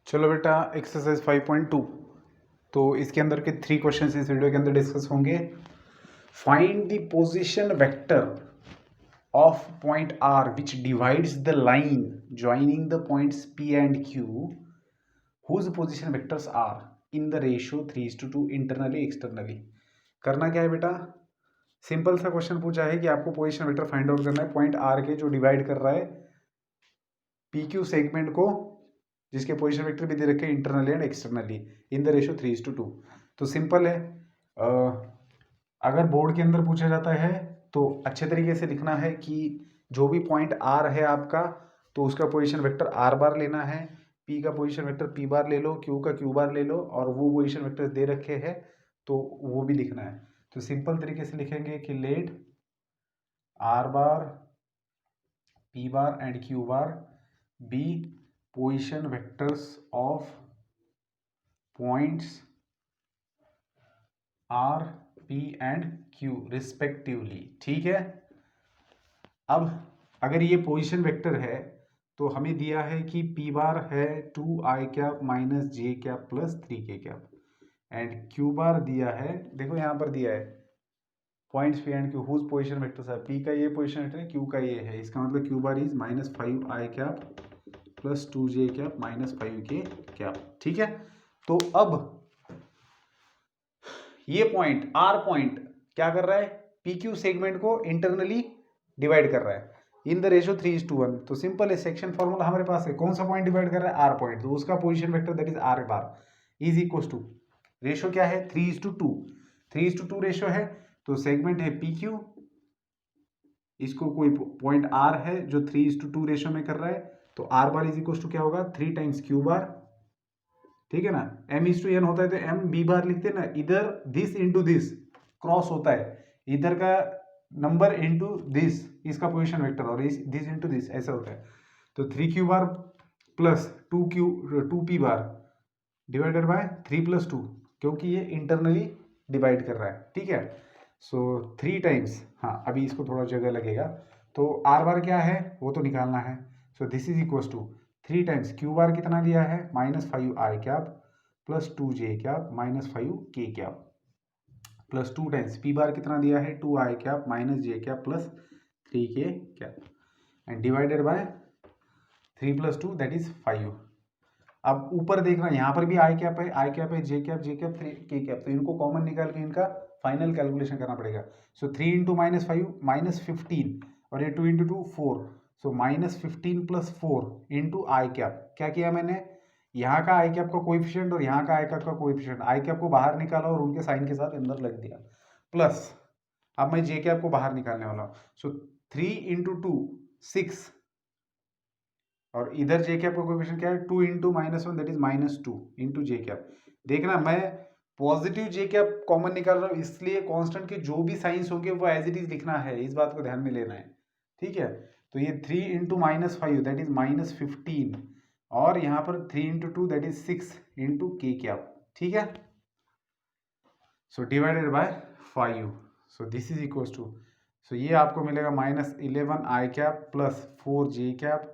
चलो बेटा एक्सरसाइज 5.2। तो इसके अंदर के 3 क्वेश्चन इस वीडियो के अंदर डिस्कस होंगे। Find the position vector of point R which divides the line joining the points P and Q whose position vectors are in the ratio 3:2 internally externally. करना क्या है बेटा, सिंपल सा क्वेश्चन पूछा है कि आपको पोजीशन वेक्टर फाइंड आउट करना है पॉइंट आर के जो डिवाइड कर रहा है पी क्यू सेगमेंट को, जिसके पोजीशन वेक्टर भी दे रखे हैं internally and externally in the ratio 3:2। तो सिंपल है, अगर बोर्ड के अंदर पूछा जाता है तो अच्छे तरीके से लिखना है कि जो भी पॉइंट आर है आपका तो उसका पोजीशन वेक्टर आर बार लेना है, पी का पोजीशन वेक्टर पी बार ले लो, क्यू का क्यू बार ले लो, और वो पोजीशन वेक्टर दे रखे हैं तो वो भी लिखना है। तो सिंपल तरीके से लिखेंगे कि let R bar P bar and Q bar be position vectors of points R P and Q respectively. ठीक है, अब अगर ये पोजीशन वेक्टर है तो हमें दिया है कि पी बार है 2i cap minus J cap plus 3k cap and Q bar दिया है, देखो यहाँ पर दिया है points P and Q whose position vectors है, पी का ये पोजीशन वेक्टर है, क्यू का ये है, इसका मतलब Q bar is minus 5i cap plus 2j cap minus 5k cap. ठीक है, तो अब ये पॉइंट आर पॉइंट क्या कर रहा है, पी क्यू सेगमेंट को इंटरनली डिवाइड कर रहा है इन द रेशियो 3:1। तो सिंपल है, सेक्शन फॉर्मूला हमारे पास है, कौन सा पॉइंट डिवाइड कर रहा है, आर पॉइंट, तो उसका position vector that is R bar is equal to, ratio क्या है 3:2, 3:2 रेशियो है, तो सेगमेंट है पी क्यू, इसको कोई पॉइंट आर है जो 3:2 रेशियो में कर रहा है, तो R bar is equal to क्या होगा 3 टाइम्स क्यू बार। ठीक है ना, m/n होता है तो m b बार लिखते हैं ना, इधर दिस इंटू दिस क्रॉस होता है, इधर का नंबर इंटू दिस इसका पोजीशन वेक्टर, और इस दिस इंटू दिस ऐसा होता है। तो 3q bar plus 2p bar divided by 3+2, क्योंकि ये इंटरनली डिवाइड कर रहा है। ठीक है, सो 3 टाइम्स, हाँ अभी इसको थोड़ा जगह लगेगा, तो आर बार क्या है वो तो निकालना है। So this is equal to 3 times Q bar कितना दिया है -5i cap plus 2j cap minus 5k cap plus 2 times P bar कितना दिया है 2i cap minus j cap plus 3k cap and divided by 3+2 that is 5। अब ऊपर देखना, यहाँ पर भी आई कैप है, जे कैप 3k कैप, तो इनको कॉमन निकाल के इनका फाइनल कैलकुलेशन करना पड़ेगा। सो 3 इंटू -5 -15, और ये 2 इंटू 2 4, सो -15 प्लस 4 इंटू आई कैप। क्या किया मैंने, यहाँ का आई कैप का कोएफिशिएंट और यहाँ का आई कैप का कोएफिशिएंट, आई कैप को बाहर निकाला और उनके साइन के साथ अंदर लग दिया, प्लस अब मैं जे कैप को बाहर निकालने वाला हूँ। सो 3 इंटू 2 6, और इधर जे कैप का कोएफिशिएंट क्या है 2 into -1 that is -2 into J cap. देखना मैं पॉजिटिव जे कैप कॉमन निकाल रहा हूँ, इसलिए कांस्टेंट के जो भी साइंस होंगे वो एज इट इज लिखना है, इस बात को ध्यान में लेना है। ठीक है, तो ये 3 इंटू -5 दैट इज -15, और यहाँ पर 3 into 2 that is 6 into k cap. ठीक है, so divided by 5, so this is equal to, so ये आपको मिलेगा -11i cap plus 4j cap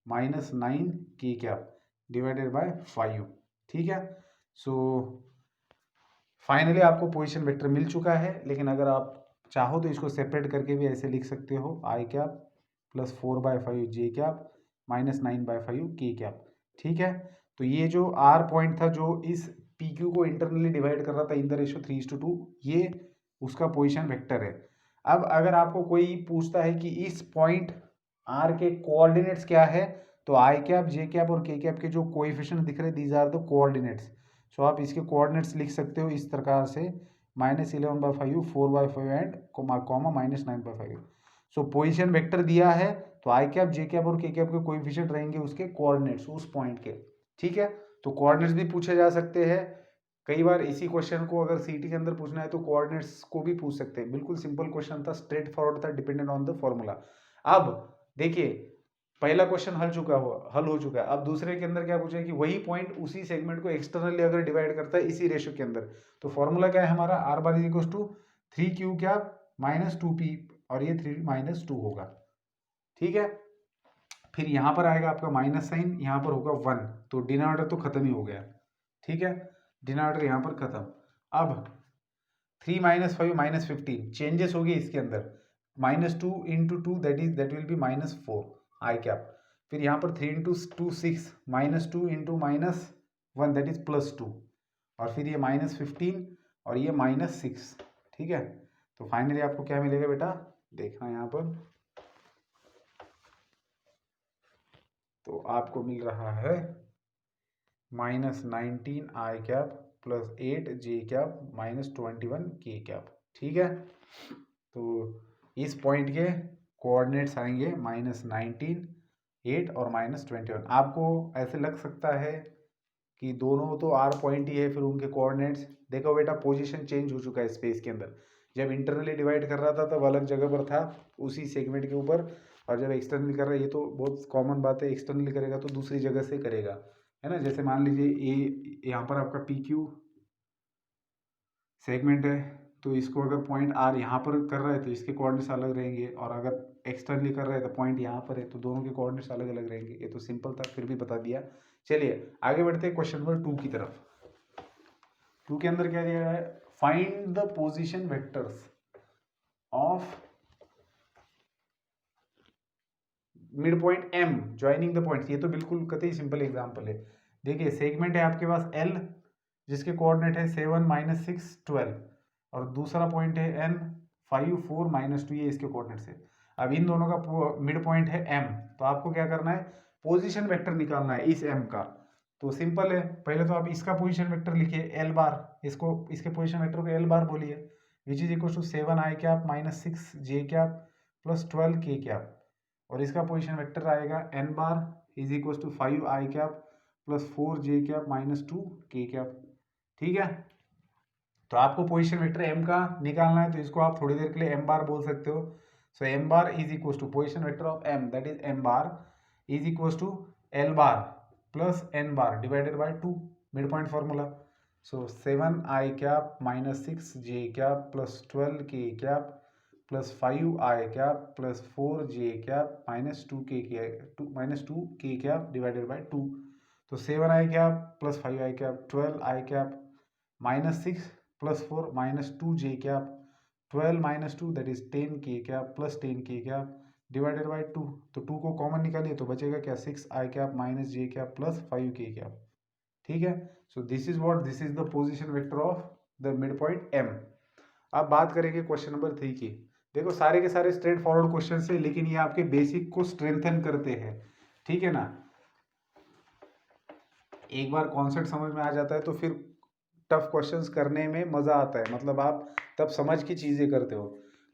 minus 9k cap divided by 5। ठीक है, सो फाइनली आपको पोजीशन वेक्टर मिल चुका है, लेकिन अगर आप चाहो तो इसको सेपरेट करके भी ऐसे लिख सकते हो, आई कैप प्लस 4/5 जे कैप माइनस 9/5 के कैप। ठीक है, तो ये जो आर पॉइंट था जो इस पी क्यू को इंटरनली डिवाइड कर रहा था इन द रेशियो 3:2, ये उसका पोजीशन वेक्टर है। अब अगर आपको कोई पूछता है कि इस पॉइंट आर के कोऑर्डिनेट्स क्या है, तो आई कैप जे कैप और के कैप के जो कोएफिशिएंट दिख रहे दीज आर द कोऑर्डिनेट्स। सो आप इसके कोऑर्डिनेट्स लिख सकते हो इस प्रकार से -11/5 4/5 and comma -9/5। So position vector दिया है तो आई कैप जे कैप और के कैप के कोएफिशिएंट रहेंगे उसके कोऑर्डिनेट्स उस पॉइंट के। ठीक है, तो कोऑर्डिनेट्स भी पूछे जा सकते हैं कई बार, इसी क्वेश्चन को अगर सीटी के अंदर पूछना है तो कोऑर्डिनेट्स को भी पूछ सकते हैं। बिल्कुल सिंपल क्वेश्चन था, स्ट्रेट फॉरवर्ड था, डिपेंडेंट ऑन द फॉर्मूला। अब देखिए पहला क्वेश्चन हल हो चुका है, अब दूसरे के अंदर क्या पूछा है कि वही पॉइंट उसी सेगमेंट को एक्सटर्नली अगर डिवाइड करता है इसी रेशियो के अंदर, तो फॉर्मूला क्या है हमारा, R bar is equal to 3q cap -2p, और ये 3 -2 होगा। ठीक है, फिर यहाँ पर आएगा आपका माइनस साइन, यहाँ पर होगा 1, तो डिनोमिनेटर तो खत्म ही हो गया, ठीक है, डिनोमिनेटर यहाँ पर खत्म। अब 3 - 5 -15 चेंजेस हो गए इसके अंदर, -2 × 2 that will be -4 I cap. फिर यहाँ पर 3 × 2 6 -2 × -1 दैट इज +2, और फिर ये -15 और ये -6, ठीक है। तो फाइनली आपको क्या मिलेगा बेटा, देखना यहाँ पर, तो आपको मिल रहा है -19 आई कैप +8 जे कैप -21 के कैप, ठीक है। तो इस पॉइंट के कोऑर्डिनेट्स आएंगे -19, 8 और -21। आपको ऐसे लग सकता है कि दोनों तो आर पॉइंट ही है, फिर उनके कोऑर्डिनेट्स देखो बेटा, पोजीशन चेंज हो चुका है स्पेस के अंदर। जब इंटरनली डिवाइड कर रहा था तब अलग जगह पर था उसी सेगमेंट के ऊपर, और जब एक्सटर्नली कर रहा है, ये तो बहुत कॉमन बात है, एक्सटर्नली करेगा तो दूसरी जगह से करेगा, है ना। जैसे मान लीजिए ए, यहाँ पर आपका पी क्यू सेगमेंट है, तो इसको अगर पॉइंट आर यहाँ पर कर रहा है तो इसके कोऑर्डिनेट्स अलग रहेंगे, और अगर एक्सटर्नली कर रहा है तो पॉइंट यहाँ पर है, तो दोनों के कोऑर्डिनेट्स अलग अलग रहेंगे। ये तो सिंपल था, फिर भी बता दिया। चलिए आगे बढ़ते हैं क्वेश्चन नंबर 2 की तरफ। 2 के अंदर क्या दिया है, find the position vectors of mid point am joining the points. ये तो बिल्कुल कतई सिंपल एग्जांपल है। देखिए सेगमेंट है आपके पास एल, जिसके कोऑर्डिनेट है 7 - 6 12, और दूसरा पॉइंट है एन 5 4 -2, ये इसके कोऑर्डिनेट्स है। अब इन दोनों का मिड पॉइंट है एम, तो आपको क्या करना है, पोजीशन वेक्टर निकालना है इस एम का। तो सिंपल है, पहले तो आप इसका पोजीशन वेक्टर लिखिए एल बार, इसको इसके पोजीशन वेक्टर को एल बार बोलिए, which is equal to 7 I cap -6 J cap +12 के कैप, और इसका पोजीशन वेक्टर आएगा N bar is equal to 5 I cap +4 J cap -2 के कैप, ठीक है। तो आपको पोजीशन वेक्टर एम का निकालना है, तो इसको आप थोड़ी देर के लिए एम बार बोल सकते हो। So M bar is equal to position vector of M, that is M bar is equal to L bar plus N bar divided by 2, mid point formula. So 7 I cap -6 J cap +12 के cap +5 आई cap +4 जे cap -2 के cap divided by 2। तो 7 आई cap +5 I cap 12 i cap -6 +4 -2 j cap 12 - 2 that is 10 के cap +10 के cap divided by 2। तो 2 को common निकालिए तो बचेगा क्या, 6 आई कैप -j कैप +5 के कैप, ठीक है। So this is the position vector of the mid point M. अब बात करेंगे क्वेश्चन नंबर 3 की। देखो सारे के सारे स्ट्रेट फॉरवर्ड क्वेश्चन है, लेकिन ये आपके बेसिक को स्ट्रेंथन करते हैं, ठीक है ना। एक बार कॉन्सेप्ट समझ में आ जाता है तो फिर टफ क्वेश्चंस करने में मजा आता है, मतलब आप तब समझ की चीजें करते हो।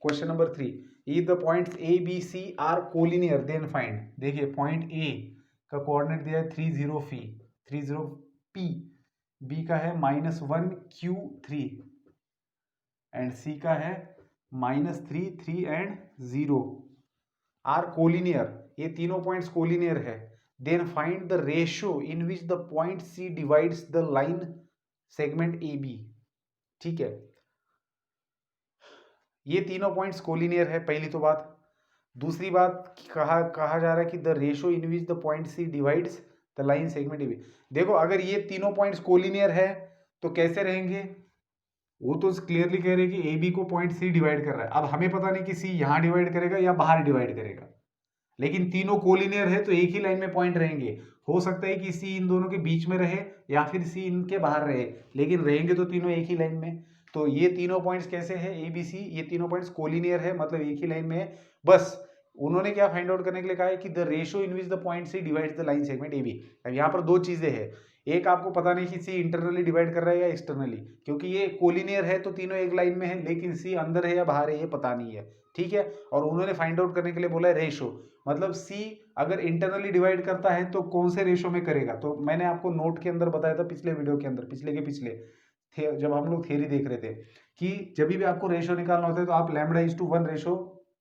Question number 3, if the points A B C are collinear then find. देखिए पॉइंट ए का कोऑर्डिनेट दिया है 30 पी, बी का है -1 Q3 एंड सी का है -3 3 एंड 0, आर कोलिनियर, ये तीनों पॉइंट्स कोलिनियर है। Then find the ratio in which the point C divides the line segment A B, ठीक है। ये तीनों पॉइंट्स कोलिनियर है, पहली तो बात। दूसरी बात कहा जा रहा है कि the ratio in which the point C divides the line segment A B. देखो अगर ये तीनों पॉइंट्स कोलिनियर है तो कैसे रहेंगे, वो तो क्लियरली कह रहे हैं कि ए बी को पॉइंट सी डिवाइड कर रहा है। अब हमें पता नहीं कि सी यहां डिवाइड करेगा या बाहर डिवाइड करेगा, लेकिन तीनों कोलिनियर है तो एक ही लाइन में पॉइंट रहेंगे। हो सकता है कि सी इन दोनों के बीच में रहे या फिर सी इनके बाहर रहे, लेकिन रहेंगे तो तीनों एक ही लाइन में। तो ये तीनों पॉइंट्स कैसे हैं, ए बी सी, ये तीनों पॉइंट्स कोलिनियर है, मतलब एक ही लाइन में है। बस उन्होंने क्या फाइंड आउट करने के लिए कहा है कि the ratio in which the point C divides the line segment A B. अब यहाँ पर दो चीजें हैं, एक आपको पता नहीं कि सी इंटरनली डिवाइड कर रहा है या एक्सटर्नली, क्योंकि ये कोलिनियर है तो तीनों एक लाइन में है, लेकिन सी अंदर है या बाहर है ये पता नहीं है, ठीक है। और उन्होंने फाइंड आउट करने के लिए बोला है रेशो, मतलब सी अगर इंटरनली डिवाइड करता है तो कौन से रेशो में करेगा। तो मैंने आपको नोट के अंदर बताया था पिछले वीडियो के अंदर, पिछले जब हम लोग थियरी देख रहे थे कि जब भी आपको रेशो निकालना होता है तो आप λ/1 रेशो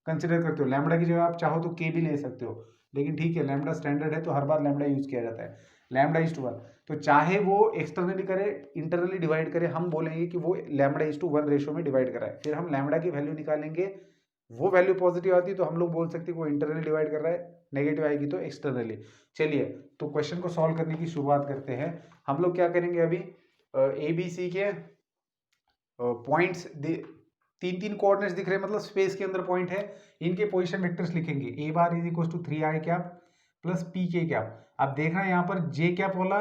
कंसिडर करते हो। लैम्बडा की जगह आप चाहो तो के भी ले सकते हो, लेकिन ठीक है लैम्बडा स्टैंडर्ड है तो हर बार लैम्बडा यूज किया जाता है, λ/1। तो चाहे वो एक्सटर्नली करे इंटरनली डिवाइड करे, हम बोलेंगे कि वो λ/1 रेशो में डिवाइड करा है। फिर हम लैम्बडा की वैल्यू निकालेंगे, वो वैल्यू पॉजिटिव आती है तो हम लोग बोल सकते हैं वो इंटरनली डिवाइड कर रहा है, नेगेटिव आएगी तो एक्सटर्नली। चलिए तो क्वेश्चन को सॉल्व करने की शुरुआत करते हैं। हम लोग क्या करेंगे अभी, ए बी सी के पॉइंट्स, तीन तीन कोऑर्डिनेट्स दिख रहे हैं, मतलब स्पेस के अंदर पॉइंट है, इनके पोजीशन वेक्टर्स लिखेंगे। A bar is equal to 3i cap plus p k cap. अब देखना यहाँ पर जे कैप वाला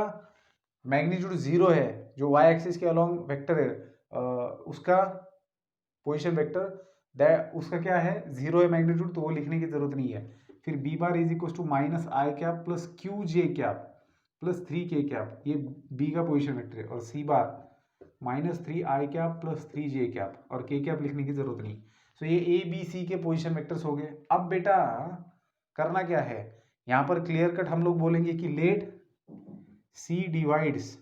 मैग्नीट्यूड 0 है, जो वाई एक्सिस के अलोंग वेक्टर है, उसका पोजीशन वेक्टर दैट उसका क्या है 0 है मैग्नीट्यूड, तो वो लिखने की जरूरत नहीं है। फिर B bar is equal to minus I cap plus Q J cap plus 3k cap, ये बी का पोजीशन वेक्टर है। और C bar -3i cap plus 3j cap, और के कैप लिखने की जरूरत नहीं। सो ये ए बी सी के पोजीशन वेक्टर्स हो गए। अब बेटा करना क्या है, यहाँ पर क्लियर कट हम लोग बोलेंगे कि let C divides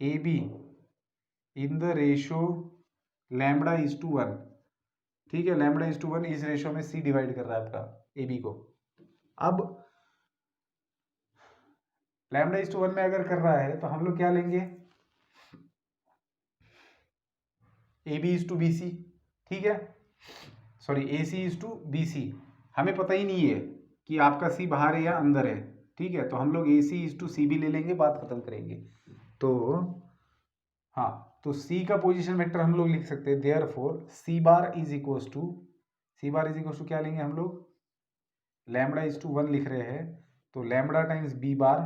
A B in the ratio lambda is to 1। ठीक है, लैम्बडा इज टू 1, इस रेशो में सी डिवाइड कर रहा है आपका ए बी को। अब लैम्बडा इज टू 1 में अगर कर रहा है तो हम लोग क्या लेंगे, A B is to B C. ठीक है, sorry A C is to B C. हमें पता ही नहीं है कि आपका सी बाहर है या अंदर है। ठीक है, तो हम लोग ए सी इज टू सी भी ले लेंगे, बात खत्म करेंगे। तो हाँ, तो सी का पोजीशन वेक्टर हम लोग लिख सकते हैं, therefore C bar is equal to क्या लेंगे हम लोग, लैम्बडा इज टू 1 लिख रहे हैं, तो lambda times B bar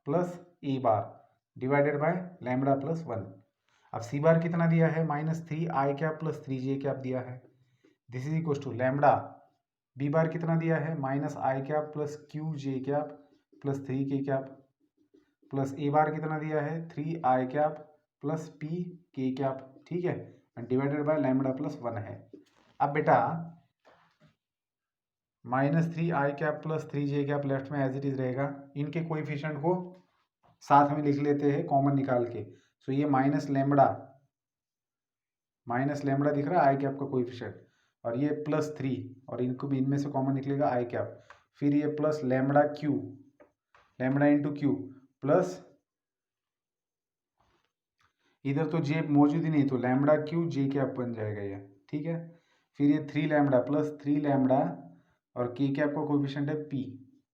plus A bar divided by lambda plus 1। अब सी बार कितना दिया है, -3i cap plus 3j cap दिया है। This is equal to lambda B bar कितना दिया है, -i cap plus Q J cap plus 3k cap plus A bar कितना दिया है, 3i cap plus p k cap. ठीक है, डिवाइडेड बाय लैम्बडा प्लस 1 है। अब बेटा -3i cap plus 3j cap left में एज इट इज रहेगा, इनके कोएफिशिएंट को साथ में लिख लेते हैं कॉमन निकाल के। सो ये माइनस लैम्बडा दिख रहा है आई कैप का कोएफिशिएंट, और ये +3, और इनको भी इनमें से कॉमन निकलेगा आई कैप। फिर ये plus lambda into Q plus, इधर तो जे मौजूद ही नहीं, तो लैम्बडा क्यू जे कैप बन जाएगा ये। ठीक है, फिर ये 3 लैम्बडा प्लस 3 लैम्बडा, और के कैप का कोएफिशिएंट है P,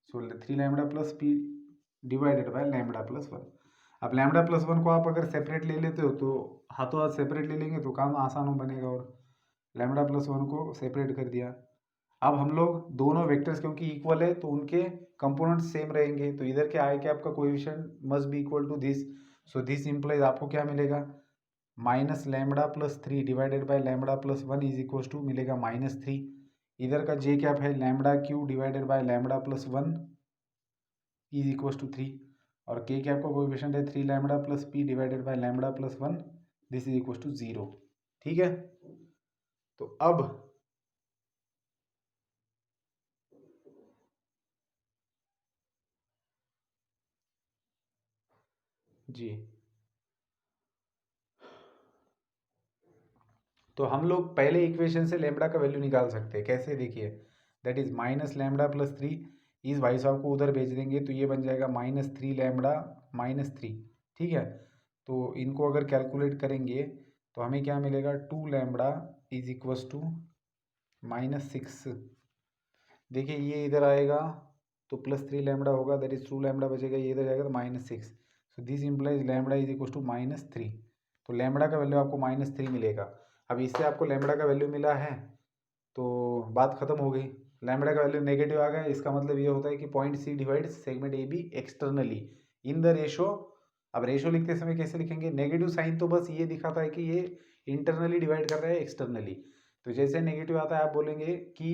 so 3 lambda plus P divided by lambda plus 1। अब लैम्बडा प्लस 1 को आप अगर सेपरेट ले लेते हो तो हाथों हाथ सेपरेट ले लेंगे तो काम आसान हो बनेगा, और लैम्बडा प्लस 1 को सेपरेट कर दिया। अब हम लोग दोनों वेक्टर्स क्योंकि इक्वल है तो उनके कंपोनेंट सेम रहेंगे, तो इधर के आई कैप का coefficient must be equal to this. So this implies आपको क्या मिलेगा, minus lambda plus 3 divided by lambda plus 1 is equal to मिलेगा -3। इधर का जे कैप है lambda Q divided by lambda plus 1 is equal to 3, और K cap का coefficient है 3 lambda plus P divided by lambda plus 1, this is equal to 0। ठीक है, तो अब जी, तो हम लोग पहले इक्वेशन से लैम्बडा का वैल्यू निकाल सकते हैं। कैसे, देखिए, that is minus lambda plus 3, इस भाई साहब को उधर भेज देंगे तो ये बन जाएगा -3 लैम्बडा -3। ठीक है, तो इनको अगर कैलकुलेट करेंगे तो हमें क्या मिलेगा, 2 लैम्बडा इज इक्वस टू -6। देखिए ये इधर आएगा तो +3 लैम्बडा होगा, दैट इज 2 लैम्बडा बचेगा, ये इधर जाएगा तो -6। So this implies lambda is equal to -3। तो लैम्बडा का वैल्यू आपको -3 मिलेगा। अब इससे आपको लैम्बडा का वैल्यू मिला है तो बात खत्म हो गई। लैम्बडा का वैल्यू नेगेटिव आ गया, इसका मतलब ये होता है कि point C divide segment A B externally in the ratio. अब रेशो लिखते समय कैसे लिखेंगे, नेगेटिव साइन तो बस ये दिखाता है कि ये इंटरनली डिवाइड कर रहा है एक्सटर्नली। तो जैसे नेगेटिव आता है आप बोलेंगे कि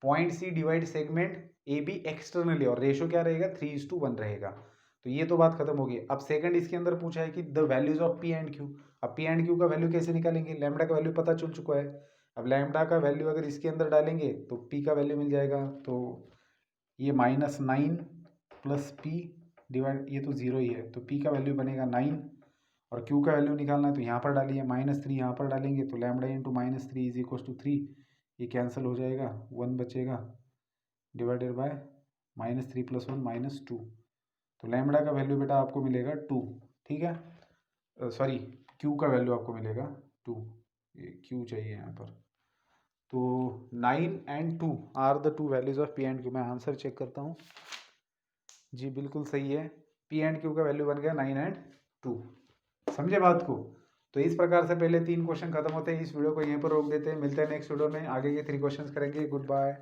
point C divide segment A B externally, और रेशो क्या रहेगा 3:1 रहेगा। तो ये तो बात खत्म होगी। अब सेकंड इसके अंदर पूछा है कि the values of P and Q. अब पी एंड क्यू का वैल्यू कैसे निकालेंगे, लैम्बडा का वैल्यू पता चल चुका है। अब लैम्बडा का वैल्यू अगर इसके अंदर डालेंगे तो पी का वैल्यू मिल जाएगा, तो ये -9 प्लस पी डिवाइड, ये तो 0 ही है, तो पी का वैल्यू बनेगा 9, और क्यू का वैल्यू निकालना है तो यहाँ पर डालिए -3, यहाँ पर डालेंगे तो lambda into -3 is equal to 3, ये कैंसिल हो जाएगा, 1 बचेगा डिवाइडेड बाय -3 + 1 -2। तो लैम्बडा का वैल्यू बेटा आपको मिलेगा 2। ठीक है, सॉरी क्यू का वैल्यू आपको मिलेगा 2, ये क्यू चाहिए यहाँ पर। तो 9 and 2 are the two values of P and Q. मैं आंसर चेक करता हूँ जी, बिल्कुल सही है। पी एंड क्यू का वैल्यू बन गया 9 and 2। समझे बात को? तो इस प्रकार से पहले 3 क्वेश्चन खत्म होते हैं। इस वीडियो को यहीं पर रोक देते हैं। मिलते हैं नेक्स्ट वीडियो में, आगे के 3 क्वेश्चंस करेंगे। Good bye.